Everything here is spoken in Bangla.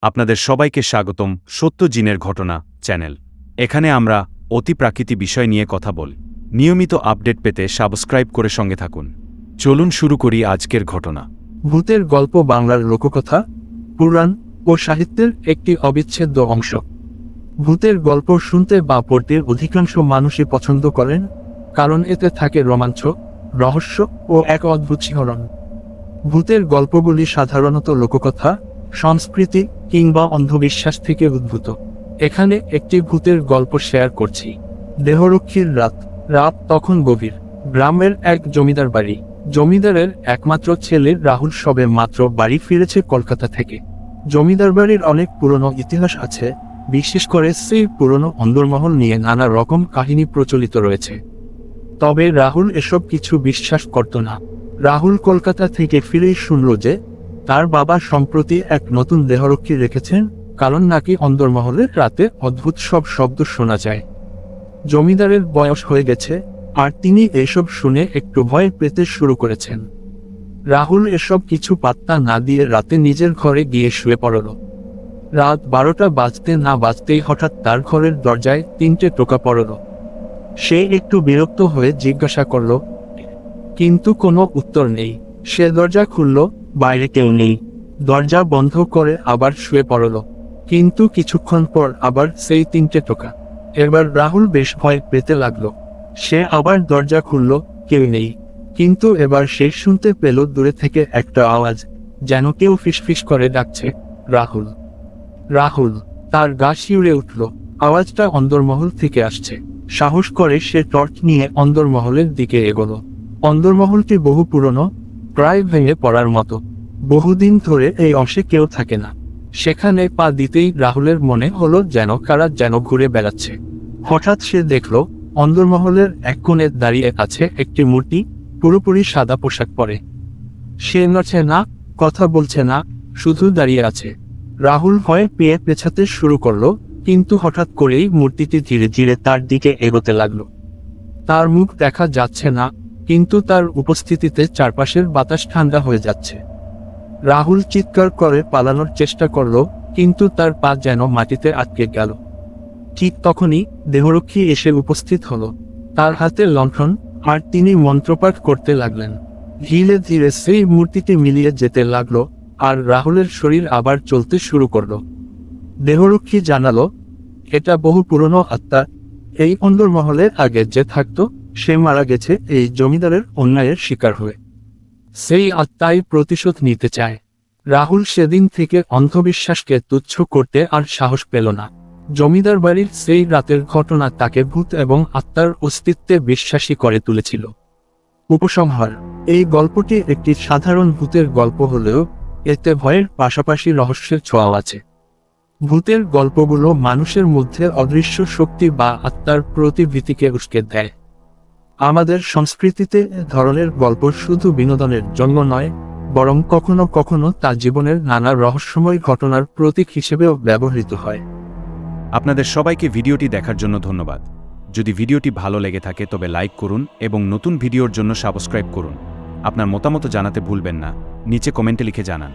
আপনাদের সবাইকে স্বাগতম সত্য জিনের ঘটনা চ্যানেল। এখানে আমরা অতিপ্রাকৃতিক বিষয় নিয়ে কথা বলি। নিয়মিত আপডেট পেতে সাবস্ক্রাইব করে সঙ্গে থাকুন। চলুন শুরু করি আজকের ঘটনা। ভূতের গল্প বাংলার লোককথা, পুরাণ ও সাহিত্যের একটি অবিচ্ছেদ্য অংশ। ভূতের গল্প শুনতে বা পড়তে অধিকাংশ মানুষই পছন্দ করেন, কারণ এতে থাকে রোমাঞ্চ, রহস্য ও এক অদ্ভুত শিহরণ। ভূতের গল্পগুলি সাধারণত লোককথা, সংস্কৃতি কিংবা অন্ধবিশ্বাস থেকে উদ্ভূত। এখানে একটি ভূতের গল্প শেয়ার করছি। দেহরক্ষীর রাত। রাত তখন গভীর। গ্রামের এক জমিদার বাড়ি। জমিদারের একমাত্র ছেলে রাহুল সবে মাত্র বাড়ি ফিরেছে কলকাতা থেকে। জমিদার বাড়ির অনেক পুরনো ইতিহাস আছে, বিশেষ করে সেই পুরনো অন্দরমহল নিয়ে নানা রকম কাহিনী প্রচলিত রয়েছে। তবে রাহুল এসব কিছু বিশ্বাস করত না। রাহুল কলকাতা থেকে ফিরেই শুনল যে তার বাবা সম্প্রতি এক নতুন দেহরক্ষী রেখেছেন, কারণ নাকি অন্দরমহলের রাতে অদ্ভুত সব শব্দ শোনা যায়। জমিদারের বয়স হয়ে গেছে, আর তিনি এসব শুনে একটু ভয় পেতে শুরু করেছেন। রাহুল এসব কিছু পাত্তা না দিয়ে রাতে নিজের ঘরে গিয়ে শুয়ে পড়ল। রাত 12টা বাজতে না বাজতেই হঠাৎ তার ঘরের দরজায় 3টে টোকা পড়ল। সে একটু বিরক্ত হয়ে জিজ্ঞাসা করল, কিন্তু কোনো উত্তর নেই। সে দরজা খুলল, বাইরে কেউ নেই। দরজা বন্ধ করে আবার শুয়ে পড়ল, কিন্তু কিছুক্ষণ পর আবার সেই 3টে টোকা। এবার রাহুল বেশ ভয় পেতে লাগলো। সে আবার দরজা খুলল, কেউ নেই। কিন্তু এবার সে শুনতে পেল দূরে থেকে একটা আওয়াজ, যেন কেউ ফিসফিস করে ডাকছে, রাহুল, রাহুল। তার গা শিউরে উঠল। আওয়াজটা অন্দরমহল থেকে আসছে। সাহস করে সে টর্চ নিয়ে অন্দরমহলের দিকে এগোলো। অন্দরমহলটি বহু পুরনো, প্রায় ভেঙে পড়ার মতো। বহুদিন ধরে এই অংশে কেউ থাকে না। সেখানে পা দিতেই রাহুলের মনে হলো যেন কারা যেন ঘুরে বেড়াচ্ছে। হঠাৎ সে দেখল অন্দরমহলের এক কোণে দাঁড়িয়ে আছে একটি মূর্তি, পুরোপুরি সাদা পোশাক পরে। সে নড়ছে না, কথা বলছে না, শুধু দাঁড়িয়ে আছে। রাহুল ভয়ে পেয়ে পেছাতে শুরু করলো, কিন্তু হঠাৎ করেই মূর্তিটি ধীরে ধীরে তার দিকে এগোতে লাগলো। তার মুখ দেখা যাচ্ছে না, কিন্তু তার উপস্থিতিতে চারপাশের বাতাস ঠান্ডা হয়ে যাচ্ছে। রাহুল চিৎকার করে পালানোর চেষ্টা করলো, কিন্তু তার পা যেন মাটিতে আটকে গেল। ঠিক তখনই দেহরক্ষী এসে উপস্থিত হলো। তার হাতে লণ্ঠন, আর তিনি মন্ত্রপাঠ করতে লাগলেন। ধীরে ধীরে সেই মূর্তিটি মিলিয়ে যেতে লাগলো, আর রাহুলের শরীর আবার চলতে শুরু করলো। দেহরক্ষী জানালো, এটা বহু পুরনো আত্মা। এই অন্দরমহলে আগে যে থাকতো, সে মারা গেছে এই জমিদারের অন্যায়ের শিকার হয়ে। সেই আত্মাই প্রতিশোধ নিতে চায়। রাহুল সেদিন থেকে অন্ধবিশ্বাসকে তুচ্ছ করতে আর সাহস পেল না। জমিদার বাড়ির সেই রাতের ঘটনা তাকে ভূত এবং আত্মার অস্তিত্বে বিশ্বাসী করে তুলেছিল। উপসংহার: এই গল্পটি একটি সাধারণ ভূতের গল্প হলেও এতে ভয়ের পাশাপাশি রহস্যের ছোঁয়াও আছে। ভূতের গল্পগুলো মানুষের মধ্যে অদৃশ্য শক্তি বা আত্মার প্রতি ভীতিকে উস্কে দেয়। আমাদের সংস্কৃতিতে এ ধরনের গল্প শুধু বিনোদনের জন্য নয়, বরং কখনো কখনো তা জীবনের নানা রহস্যময় ঘটনার প্রতীক হিসেবেও ব্যবহৃত হয়। আপনাদের সবাইকে ভিডিওটি দেখার জন্য ধন্যবাদ। যদি ভিডিওটি ভালো লেগে থাকে তবে লাইক করুন এবং নতুন ভিডিওর জন্য সাবস্ক্রাইব করুন। আপনার মতামত জানাতে ভুলবেন না, নিচে কমেন্টে লিখে জানান।